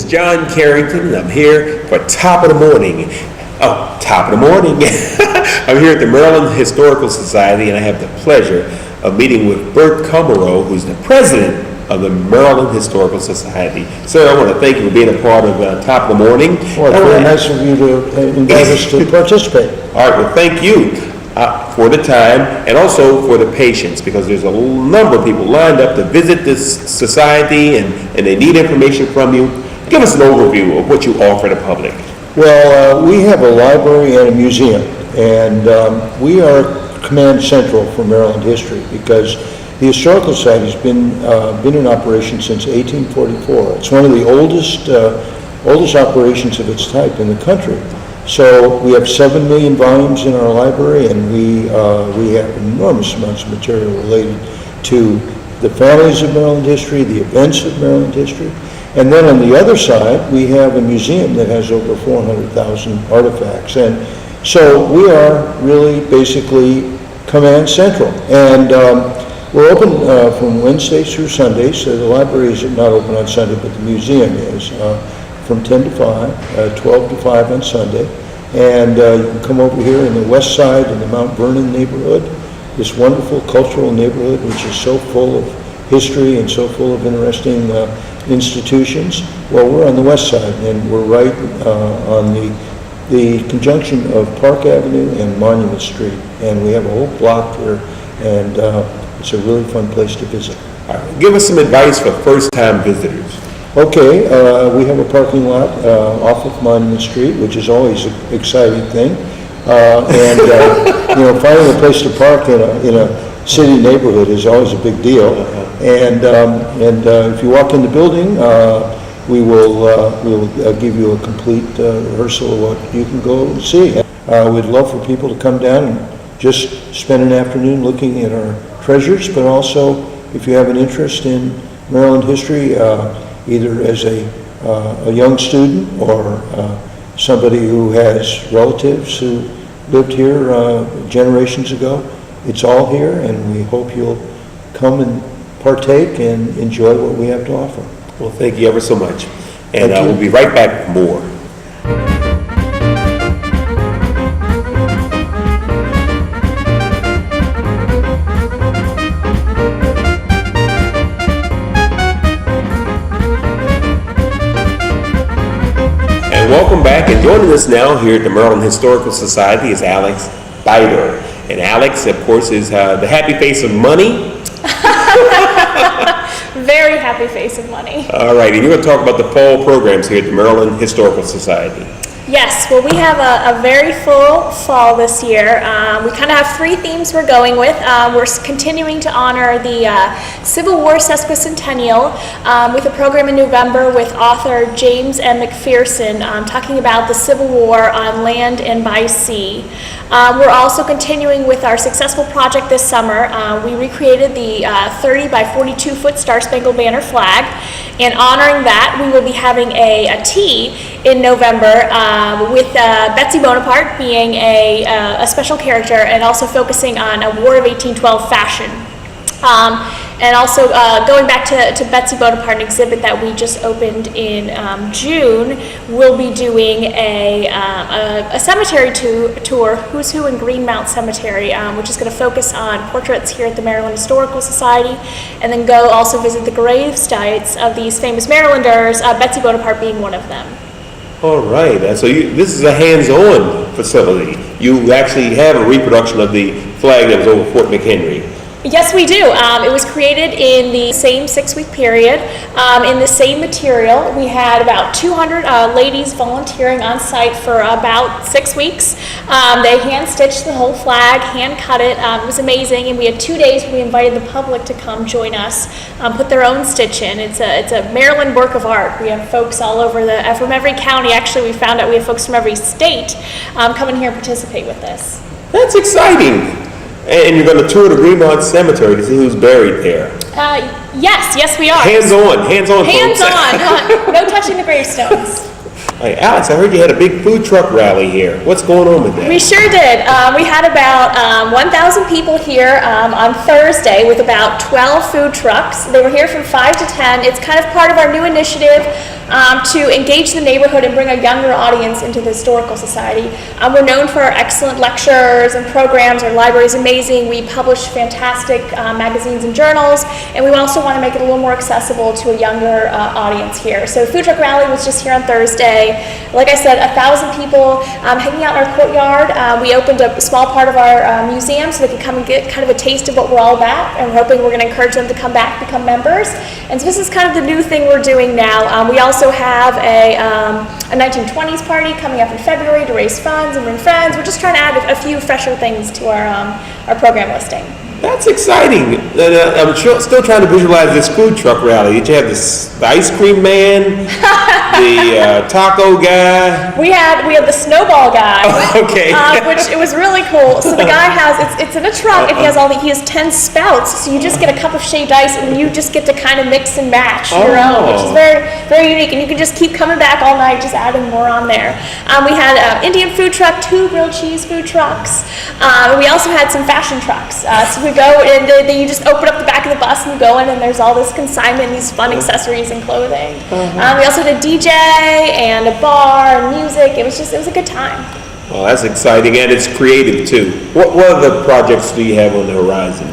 is John Carrington, and I'm here for Top of the Morning. Oh, Top of the Morning. I'm here at the Maryland Historical Society, and I have the pleasure of meeting with Bert Comerow, who's the president of the Maryland Historical Society. Sir, I want to thank you for being a part of Top of the Morning. Well, it's very nice of you to invite us to participate. All right, well, thank you for the time and also for the patience, because there's a number of people lined up to visit this society and they need information from you. Give us an overview of what you offer the public. Well, we have a library and a museum, and we are command central for Maryland history because the Historical Society has been in operation since 1844. It's one of the oldest operations of its type in the country. So we have 7 million volumes in our library, and we have enormous amounts of material related to the families of Maryland history, the events of Maryland history. And then on the other side, we have a museum that has over 400,000 artifacts. And so we are really basically command central. And we're open from Wednesdays through Sundays. So the library is not open on Sunday, but the museum is from 10 to 5, 12 to 5 on Sunday. And you can come over here in the west side in the Mount Vernon neighborhood, this wonderful cultural neighborhood which is so full of history and so full of interesting institutions. Well, we're on the west side, and we're right on the conjunction of Park Avenue and Monument Street. And we have a whole block here, and it's a really fun place to visit. All right, give us some advice for first-time visitors. Okay, we have a parking lot off of Monument Street, which is always an exciting thing. Finding a place to park in a city neighborhood is always a big deal. And if you walk in the building, we'll give you a complete rehearsal of what you can go and see. We'd love for people to come down and just spend an afternoon looking at our treasures, but also if you have an interest in Maryland history, either as a young student or somebody who has relatives who lived here generations ago. It's all here, and we hope you'll come and partake and enjoy what we have to offer. Well, thank you ever so much. And we'll be right back with more. Welcome back, and joining us now here at the Maryland Historical Society is Alex Biter. And Alex, of course, is the happy face of money. Very happy face of money. All right, and you're going to talk about the fall programs here at the Maryland Historical Society. Yes, well, we have a very full fall this year. We kind of have 3 themes we're going with. We're continuing to honor the Civil War sesquicentennial with a program in November with author James M. McPherson talking about the Civil War on land and by sea. We're also continuing with our successful project this summer. We recreated the 30 by 42 foot Star Spangled Banner flag, and honoring that, we will be having a tea in November with Betsy Bonaparte being a special character, and also focusing on a War of 1812 fashion. And also going back to Betsy Bonaparte, an exhibit that we just opened in June, we'll be doing a cemetery tour, Who's Who in Greenmount Cemetery, which is going to focus on portraits here at the Maryland Historical Society, and then go also visit the grave sites of these famous Marylanders, Betsy Bonaparte being one of them. All right, so this is a hands-on facility. You actually have a reproduction of the flag that was over Fort McHenry. Yes, we do. It was created in the same 6-week period, in the same material. We had about 200 ladies volunteering on site for about 6 weeks. They hand-stitched the whole flag, hand-cut it. It was amazing, and we had 2 days where we invited the public to come join us, put their own stitch in. It's a Maryland work of art. We have folks all over from every county. Actually, we found out we have folks from every state come in here and participate with this. That's exciting. And you're going to tour the Greenmount Cemetery to see who's buried there. Yes, we are. Hands on, Hands folks. on. No touching the gravestones. Hey, Alex, I heard you had a big food truck rally here. What's going on with that? We sure did. We had about 1,000 people here on Thursday with about 12 food trucks. They were here from 5 to 10. It's kind of part of our new initiative to engage the neighborhood and bring a younger audience into the Historical Society. We're known for our excellent lectures and programs. Our library is amazing. We publish fantastic magazines and journals, and we also want to make it a little more accessible to a younger audience here. So Food Truck Rally was just here on Thursday. Like I said, 1,000 people hanging out in our courtyard. We opened a small part of our museum so they could come and get kind of a taste of what we're all about, and we're hoping we're going to encourage them to come back, become members. And so this is kind of the new thing we're doing now. We also have a 1920s party coming up in February to raise funds and bring friends. We're just trying to add a few fresher things to our program listing. That's exciting. I'm still trying to visualize this food truck rally. Did you have the ice cream man, the taco guy? We had the snowball guy. Okay. Which it was really cool. So the guy it's in a truck and he has 10 spouts. So you just get a cup of shaved ice and you just get to kind of mix and match your own, which is very, very unique. And you can just keep coming back all night, just adding more on there. We had an Indian food truck, 2 grilled cheese food trucks. We also had some fashion trucks. So we go and then you just open up the back of the bus and you go in and there's all this consignment, these fun accessories and clothing. We also did a DJ and a bar and music. It was a good time. Well, that's exciting, and it's creative too. What other projects do you have on the horizon?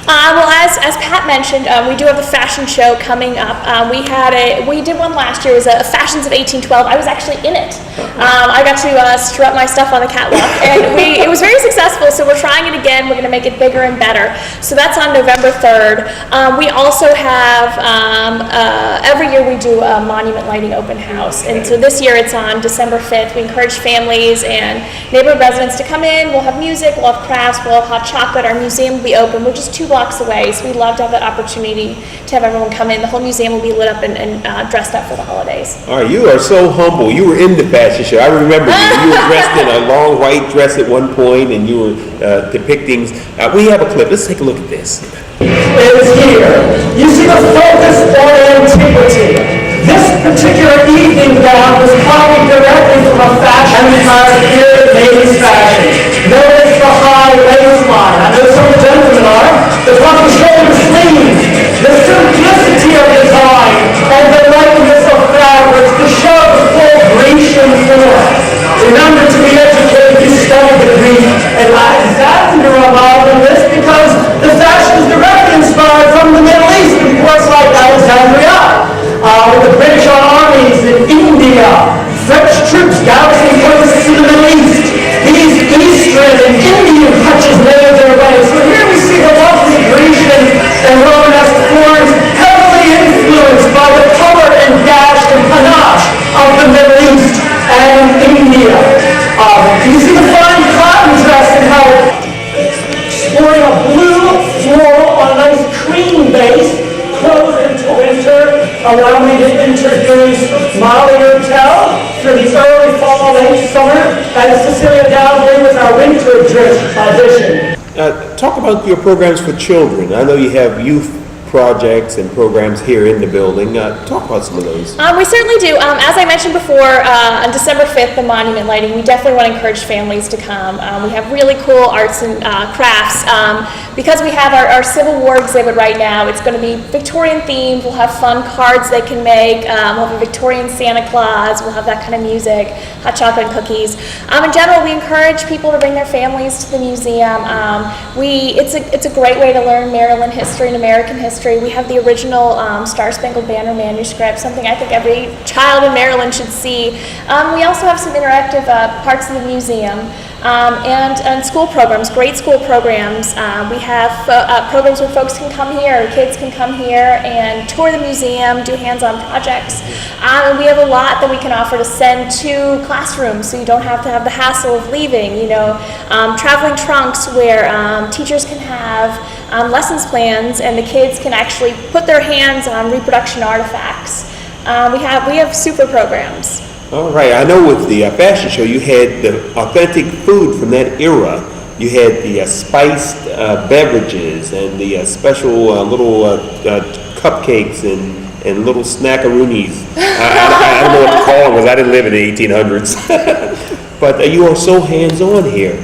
Well, as Pat mentioned, we do have the fashion show coming up. We did one last year. It was a Fashions of 1812. I was actually in it. I got to strut my stuff on the catwalk, and it was very successful. So we're trying it again. We're going to make it bigger and better. So that's on November 3rd. We also have every year we do a monument lighting open house, and so this year it's on December 5th. We encourage families and neighborhood residents to come in. We'll have music. We'll have crafts. We'll have hot chocolate. Our museum will be open. We're just 2 blocks away, so we'd love to have that opportunity to have everyone come in. The whole museum will be lit up and dressed up for the holidays. All right, you are so humble. You were in the fashion show. I remember you. You were dressed in a long white dress at one point, and you were depicting. We have a clip. Let's take a look at this. Is here. You see the focus on antiquity. This particular evening gown was copied directly from a fashion period ladies' fashion. Notice the high waistline. I know some gentlemen are. The puffy shoulder sleeves. The simplicity of design and the lightness of fabrics to show the full Grecian form. Remember, to be educated, you study the Greek and Alexander about this because the fashion is directly inspired from the Middle East and ports like Alexandria. With the British armies in India, French troops garrisoning posts in the Middle East. These Eastern and Indian touches made their way. So here we see the lovely Grecian and Romanesque forms heavily influenced by the color and dash and panache of the Middle East and India. You see the fine cotton dress and how sporting a blue floral on a nice cream base, clothed into winter. Allow me to introduce Molly Urtel for the early fall, late summer, and Cecilia Dowdley with our winter edition. Talk about your programs for children. I know you have youth projects and programs here in the building. Talk about some of those. We certainly do. As I mentioned before, on December 5th, the monument lighting, we definitely want to encourage families to come. We have really cool arts and crafts. Because we have our Civil War exhibit right now, it's going to be Victorian themed. We'll have fun cards they can make. We'll have a Victorian Santa Claus. We'll have that kind of music, hot chocolate and cookies. In general, we encourage people to bring their families to the museum. It's a great way to learn Maryland history and American history. We have the original Star Spangled Banner manuscript, something I think every child in Maryland should see. We also have some interactive parts of the museum and school programs, great school programs. We have programs where folks can come here, kids can come here and tour the museum, do hands-on projects. And we have a lot that we can offer to send to classrooms so you don't have to have the hassle of leaving. Traveling trunks where teachers can have lessons plans and the kids can actually put their hands on reproduction artifacts. We have super programs. All right, I know with the fashion show, you had the authentic food from that era. You had the spiced beverages and the special little cupcakes and little snackaroonies. I don't know what to call them because I didn't live in the 1800s. But you are so hands-on here.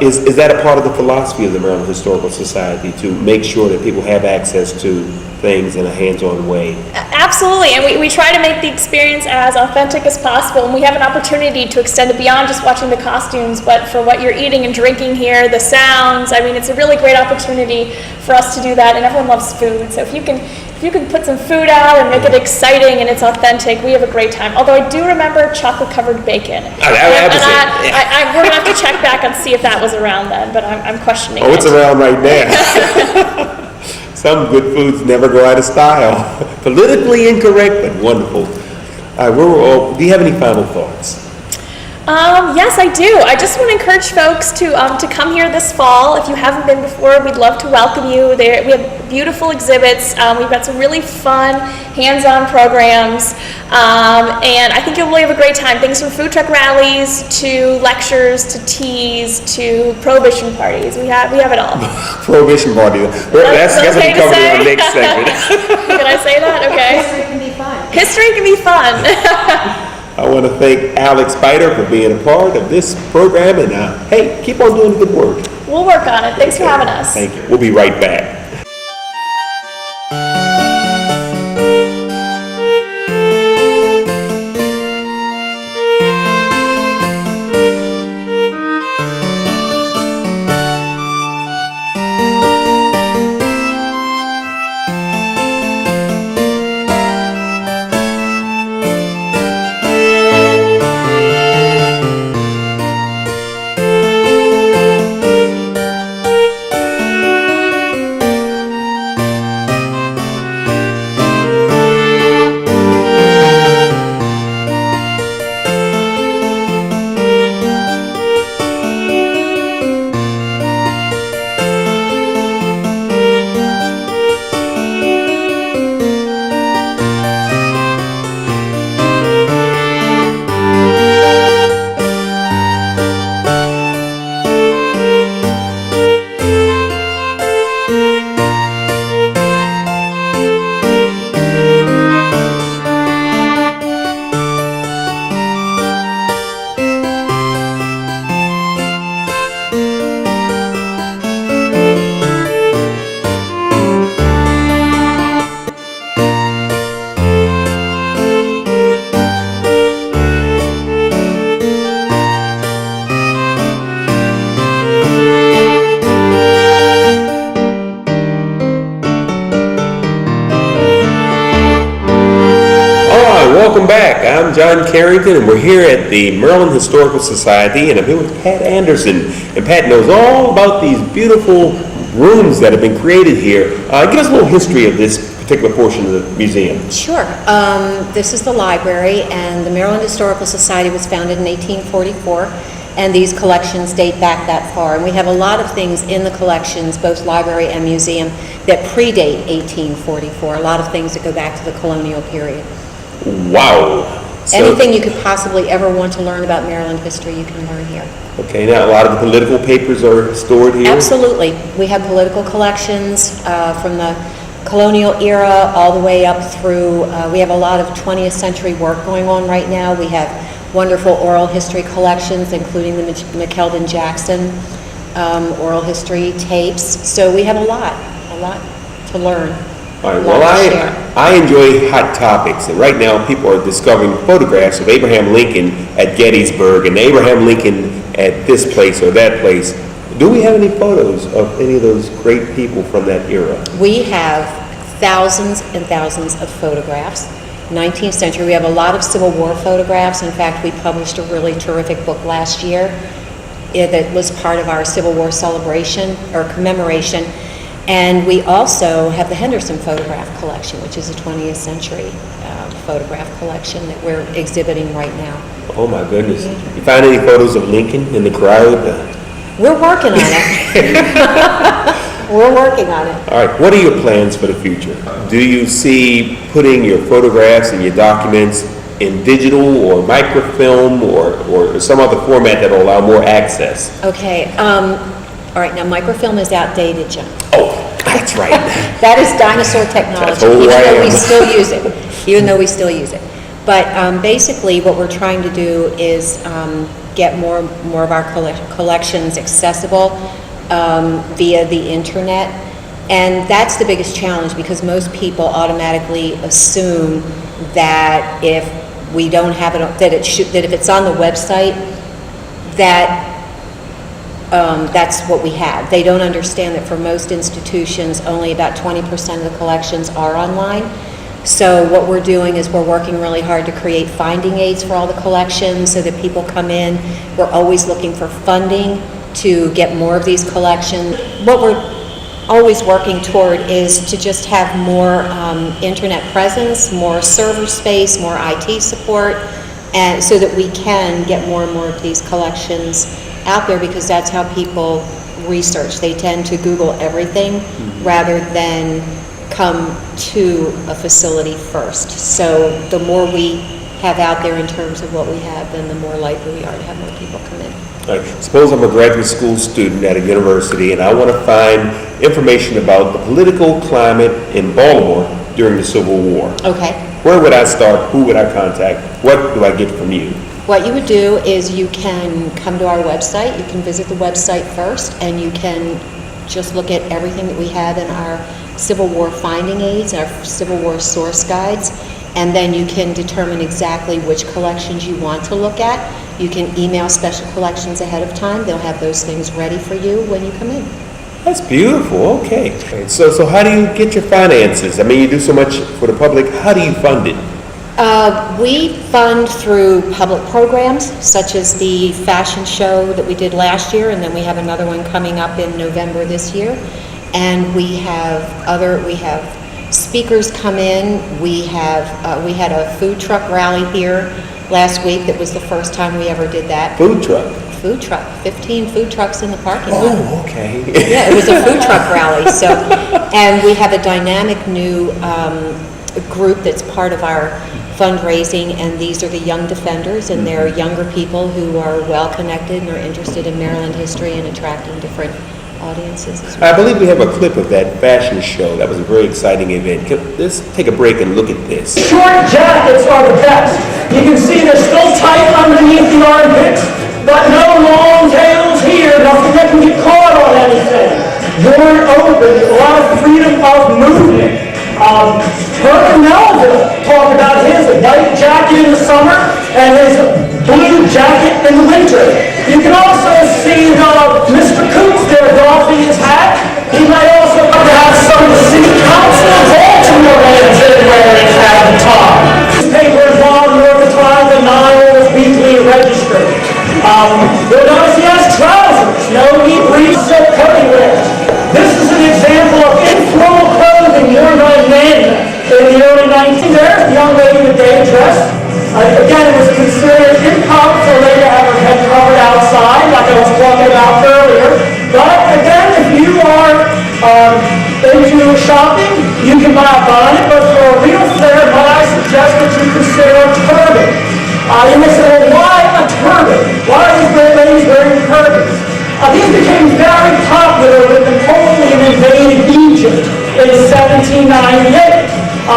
Is that a part of the philosophy of the Maryland Historical Society, to make sure that people have access to things in a hands-on way? Absolutely, and we try to make the experience as authentic as possible, and we have an opportunity to extend it beyond just watching the costumes, but for what you're eating and drinking here, the sounds. I mean, it's a really great opportunity for us to do that, and everyone loves food, so if you can put some food out and make it exciting and it's authentic, we have a great time. Although I do remember chocolate-covered bacon. We're gonna have to check back and see if that was around then, but I'm questioning it. Oh, it's around right now. Some good foods never go out of style. Politically incorrect, but wonderful. Do you have any final thoughts? Yes, I do. I just want to encourage folks to come here this fall. If you haven't been before, we'd love to welcome you. We have beautiful exhibits. We've got some really fun, hands-on programs, and I think you'll really have a great time. Things from food truck rallies to lectures to teas to prohibition parties. We have it all. Prohibition party. That's what we cover in our next segment. Can I say that? Okay. History can be fun. History can be fun. I want to thank Alex Spider for being a part of this program, and hey, keep on doing the good work. We'll work on it. Thanks for having us. Thank you. We'll be right back. Welcome back. I'm John Carrington, and we're here at the Maryland Historical Society, and I'm here with Pat Anderson. And Pat knows all about these beautiful rooms that have been created here. Give us a little history of this particular portion of the museum. Sure. This is the library, and the Maryland Historical Society was founded in 1844, and these collections date back that far. And we have a lot of things in the collections, both library and museum, that predate 1844, a lot of things that go back to the colonial period. Wow. Anything you could possibly ever want to learn about Maryland history, you can learn here. Okay, now a lot of the political papers are stored here? Absolutely. We have political collections from the colonial era all the way up through, we have a lot of 20th century work going on right now. We have wonderful oral history collections, including the McKeldin Jackson oral history tapes. So we have a lot to learn. All right, well, I enjoy hot topics, and right now people are discovering photographs of Abraham Lincoln at Gettysburg and Abraham Lincoln at this place or that place. Do we have any photos of any of those great people from that era? We have thousands and thousands of photographs. 19th century, we have a lot of Civil War photographs. In fact, we published a really terrific book last year that was part of our Civil War celebration or commemoration. And we also have the Henderson photograph collection, which is a 20th century photograph collection that we're exhibiting right now. Oh my goodness. You find any photos of Lincoln in the crowd? We're working on it. We're working on it. All right, what are your plans for the future? Do you see putting your photographs and your documents in digital or microfilm or some other format that will allow more access? Okay, all right, now microfilm is outdated, John. Oh, That's right. That is dinosaur technology, That's old even though we RAM. still use it, even though we still use it. But basically, what we're trying to do is get more of our collections accessible via the internet. And that's the biggest challenge, because most people automatically assume that if we don't have it, that if it's on the website, that that's what we have. They don't understand that for most institutions, only about 20% of the collections are online. So what we're doing is we're working really hard to create finding aids for all the collections so that people come in. We're always looking for funding to get more of these collections. What we're always working toward is to just have more internet presence, more server space, more IT support, and so that we can get more and more of these collections out there, because that's how people research. They tend to Google everything rather than come to a facility first. So the more we have out there in terms of what we have, then the more likely we are to have more people come in. All right, suppose I'm a graduate school student at a university and I want to find information about the political climate in Baltimore during the Civil War. Okay. Where would I start? Who would I contact? What do I get from you? What you would do is you can come to our website, you can visit the website first, and you can just look at everything that we have in our Civil War finding aids, our Civil War source guides, and then you can determine exactly which collections you want to look at. You can email special collections ahead of time. They'll have those things ready for you when you come in. That's beautiful, okay. So how do you get your finances? I mean, you do so much for the public, how do you fund it? We fund through public programs, such as the fashion show that we did last year, and then we have another one coming up in November this year. And we have speakers come in. We had a food truck rally here last week. That was the first time we ever did that. Food truck? Food truck, 15 food trucks in the parking lot. Oh, okay. Yeah, it was a food truck rally, so, and we have a dynamic new group that's part of our fundraising, and these are the Young Defenders, and they're younger people who are well-connected and are interested in Maryland history and attracting different audiences as well. I believe we have a clip of that fashion show. That was a very exciting event. Let's take a break and look at this. Short jackets are the best. You can see they're still tight underneath the armpits, but no long tails here, nothing that can get caught on anything. Worn open, a lot of freedom of movement. Herman Melville talked about his white jacket in the summer and his blue jacket in the winter. You can also see Mr. Coots there doffing his hat. He might also have some of the city council of Baltimore wearing at the top. Newspaper involved New York Times and Niles Weekly Register. You'll notice he has trousers, no knee briefs, silk coating wear. This is an example of informal clothing worn by men in the early 1900s. There's the young lady in the day dress. Again, it was considered improper for a lady to have her head covered outside, like I was talking about earlier. But again, if you are into shopping, you can buy a bonnet, but for a real fair, might I suggest that you consider a turban. You may say, well, why a turban? Why are these great ladies wearing turbans? These became very popular when Napoleon invaded Egypt in 1798.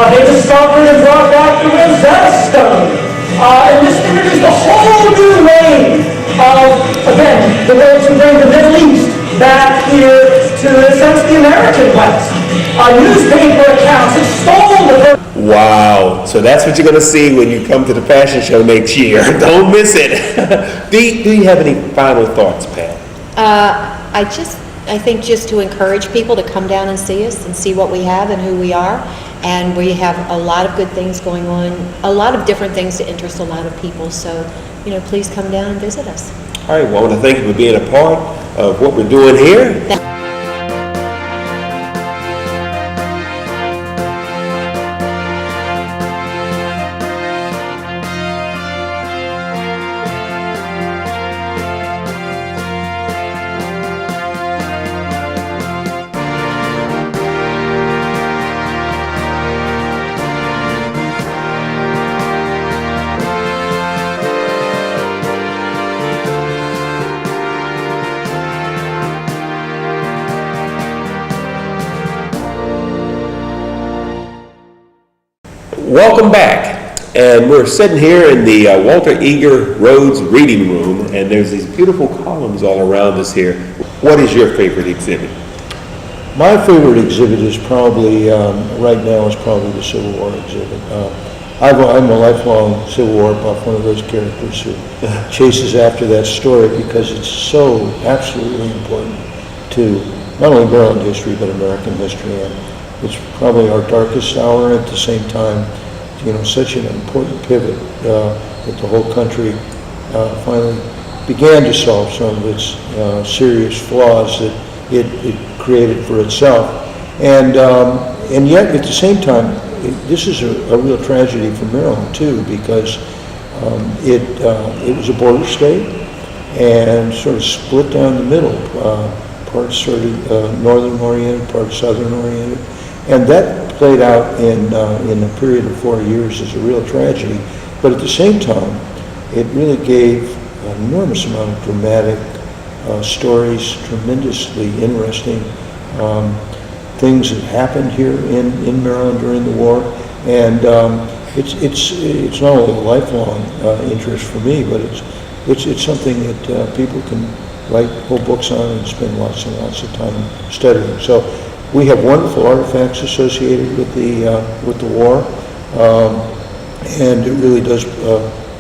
They discovered and brought back the Rosetta Stone. And this introduced a whole new wave of, again, the way to bring the Middle East back here to, in a sense, the American West. Newspaper accounts extol the... Wow, so that's what you're going to see when you come to the fashion show next year. Don't miss it. Do you have any final thoughts, Pat? I think just to encourage people to come down and see us and see what we have and who we are. And we have a lot of good things going on, a lot of different things to interest a lot of people. So, please come down and visit us. All right, well, I want to thank you for being a part of what we're doing here. Welcome back. And we're sitting here in the Walter Eager Rhodes Reading Room, and there's these beautiful columns all around us here. What is your favorite exhibit? My favorite exhibit is probably, right now, is probably the Civil War exhibit. I'm a lifelong Civil War buff, one of those characters who chases after that story because it's so absolutely important to not only Maryland history, but American history. And it's probably our darkest hour at the same time, such an important pivot that the whole country finally began to solve some of its serious flaws that it created for itself. And yet, at the same time, this is a real tragedy for Maryland, too, because it was a border state and sort of split down the middle, parts sort of northern-oriented, parts southern-oriented. And that played out in a period of 4 years as a real tragedy. But at the same time, it really gave an enormous amount of dramatic stories, tremendously interesting things that happened here in Maryland during the war. And it's not only a lifelong interest for me, but it's something that people can write whole books on and spend lots and lots of time studying. So we have wonderful artifacts associated with the war, and it really does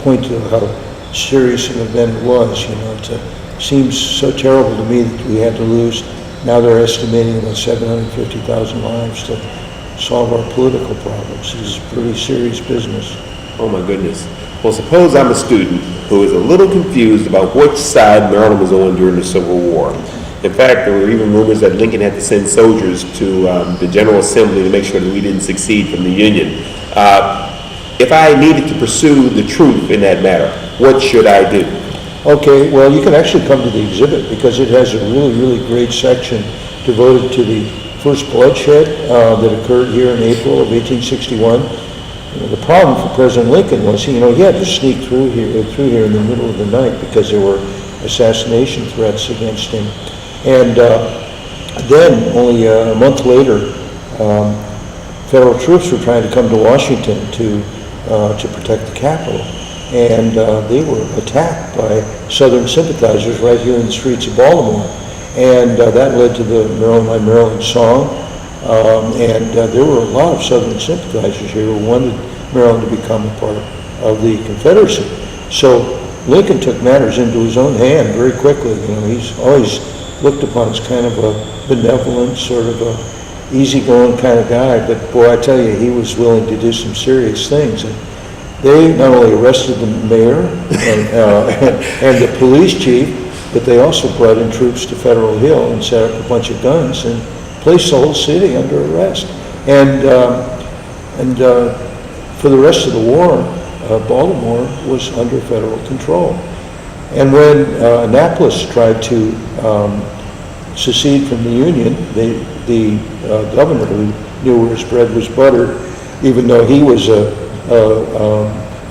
point to how serious an event it was. It seems so terrible to me that we had to lose. Now they're estimating about 750,000 lives to solve our political problems. This is pretty serious business. Oh my goodness. Well, suppose I'm a student who is a little confused about which side Maryland was on during the Civil War. In fact, there were even rumors that Lincoln had to send soldiers to the General Assembly to make sure that we didn't secede from the Union. If I needed to pursue the truth in that matter, what should I do? Okay, well, you can actually come to the exhibit because it has a really, really great section devoted to the first bloodshed that occurred here in April of 1861. The problem for President Lincoln was, he had to sneak through here in the middle of the night because there were assassination threats against him. And then, only a month later, federal troops were trying to come to Washington to protect the Capitol. And they were attacked by Southern sympathizers right here in the streets of Baltimore. And that led to the Maryland, My Maryland song. And there were a lot of Southern sympathizers here who wanted Maryland to become a part of the Confederacy. So Lincoln took matters into his own hand very quickly. He's always looked upon as kind of a benevolent, sort of a easygoing kind of guy. But boy, I tell you, he was willing to do some serious things. And they not only arrested the mayor and the police chief, but they also brought in troops to Federal Hill and set up a bunch of guns and placed the whole city under arrest. And for the rest of the war, Baltimore was under federal control. And when Annapolis tried to secede from the Union, the governor, who knew where his bread was buttered, even though he was a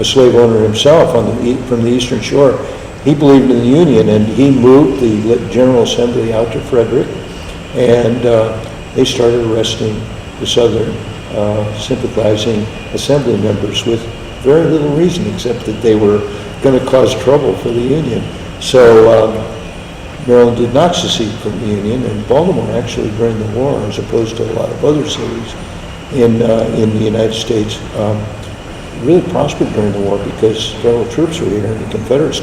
slave owner himself from the Eastern Shore, he believed in the Union, and he moved the General Assembly out to Frederick, and they started arresting the Southern sympathizing Assembly members with very little reason, except that they were going to cause trouble for the Union. So Maryland did not secede from the Union, and Baltimore actually during the war, as opposed to a lot of other cities in the United States, really prospered during the war because federal troops were here and the Confederates,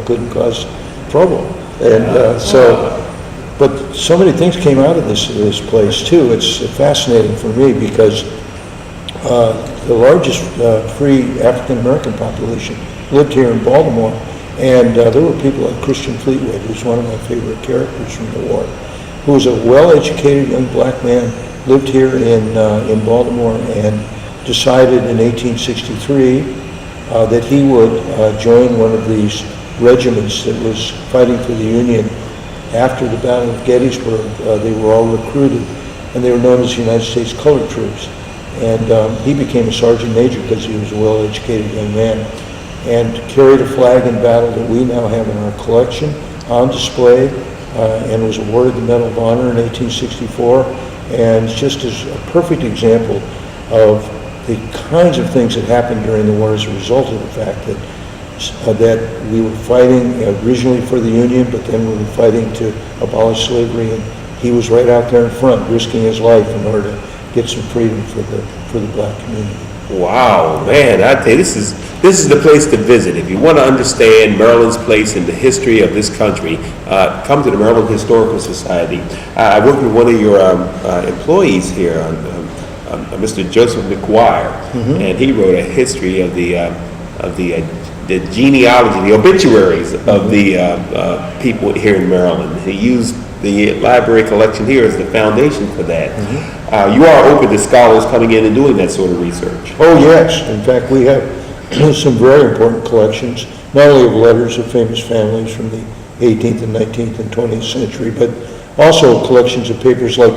couldn't cause trouble. And but so many things came out of this place too. It's fascinating for me because the largest free African American population lived here in Baltimore, and there were people like Christian Fleetwood, who's one of my favorite characters from the war, who was a well-educated young black man, lived here in Baltimore, and decided in 1863 that he would join one of these regiments that was fighting for the Union after the Battle of Gettysburg. They were all recruited, and they were known as United States Colored Troops. And he became a sergeant major because he was a well-educated young man, and carried a flag in battle that we now have in our collection on display, and was awarded the Medal of Honor in 1864. And it's just as a perfect example of the kinds of things that happened during the war as a result of the fact that we were fighting originally for the Union, but then we were fighting to abolish slavery, and he was right out there in front, risking his life in order to get some freedom for the black community. Wow, man, I tell you, this is the place to visit. If you want to understand Maryland's place in the history of this country, come to the Maryland Historical Society. I worked with one of your employees here, Mr. Joseph McGuire, and he wrote a history of the genealogy, the obituaries of the people here in Maryland. He used the library collection here as the foundation for that. You are open to scholars coming in and doing that sort of research. Oh, yes. In fact, we have some very important collections, not only of letters of famous families from the 18th and 19th and 20th century, but also collections of papers like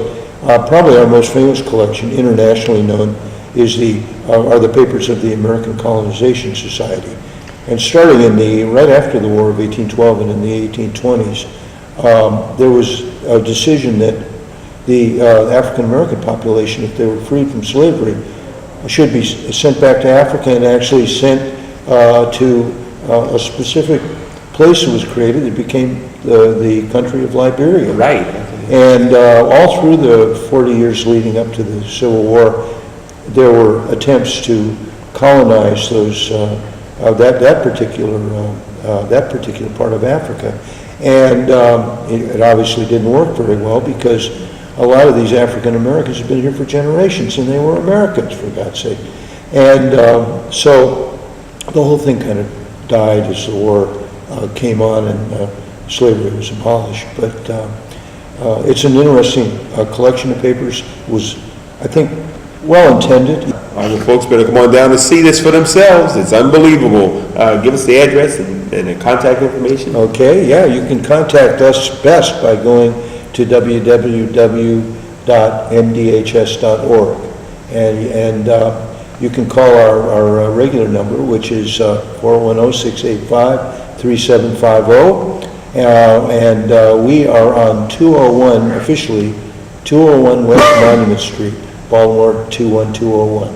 probably our most famous collection, internationally known, are the papers of the American Colonization Society. And starting right after the War of 1812 and in the 1820s, there was a decision that the African American population, if they were freed from slavery, should be sent back to Africa and actually sent to a specific place that was created. It became the country of Liberia. Right. And all through the 40 years leading up to the Civil War, there were attempts to colonize that particular part of Africa. And it obviously didn't work very well because a lot of these African Americans have been here for generations and they were Americans, for God's sake. And so the whole thing kind of died as the war came on and slavery was abolished. But it's an interesting collection of papers. It was, I think, well-intended. The folks better come on down and see this for themselves. It's unbelievable. Give us the address and the contact information. Okay, yeah, you can contact us best by going to www.mdhs.org. And you can call our regular number, which is 410-685-3750. And we are on 201, officially, 201 West Monument Street, Baltimore 21201.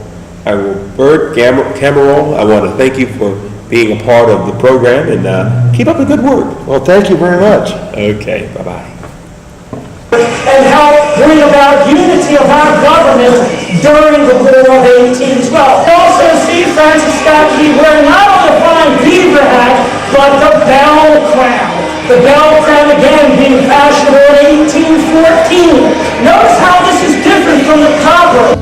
Bert Cameron, I want to thank you for being a part of the program, and keep up the good work. Well, thank you very much. Okay, bye-bye. And help bring about unity of our government during the War of 1812. Also see Francis Scott Key wearing not only a fine beaver hat, but the bell crown. The bell crown again being fashionable in 1814. Notice how this is different from the copper.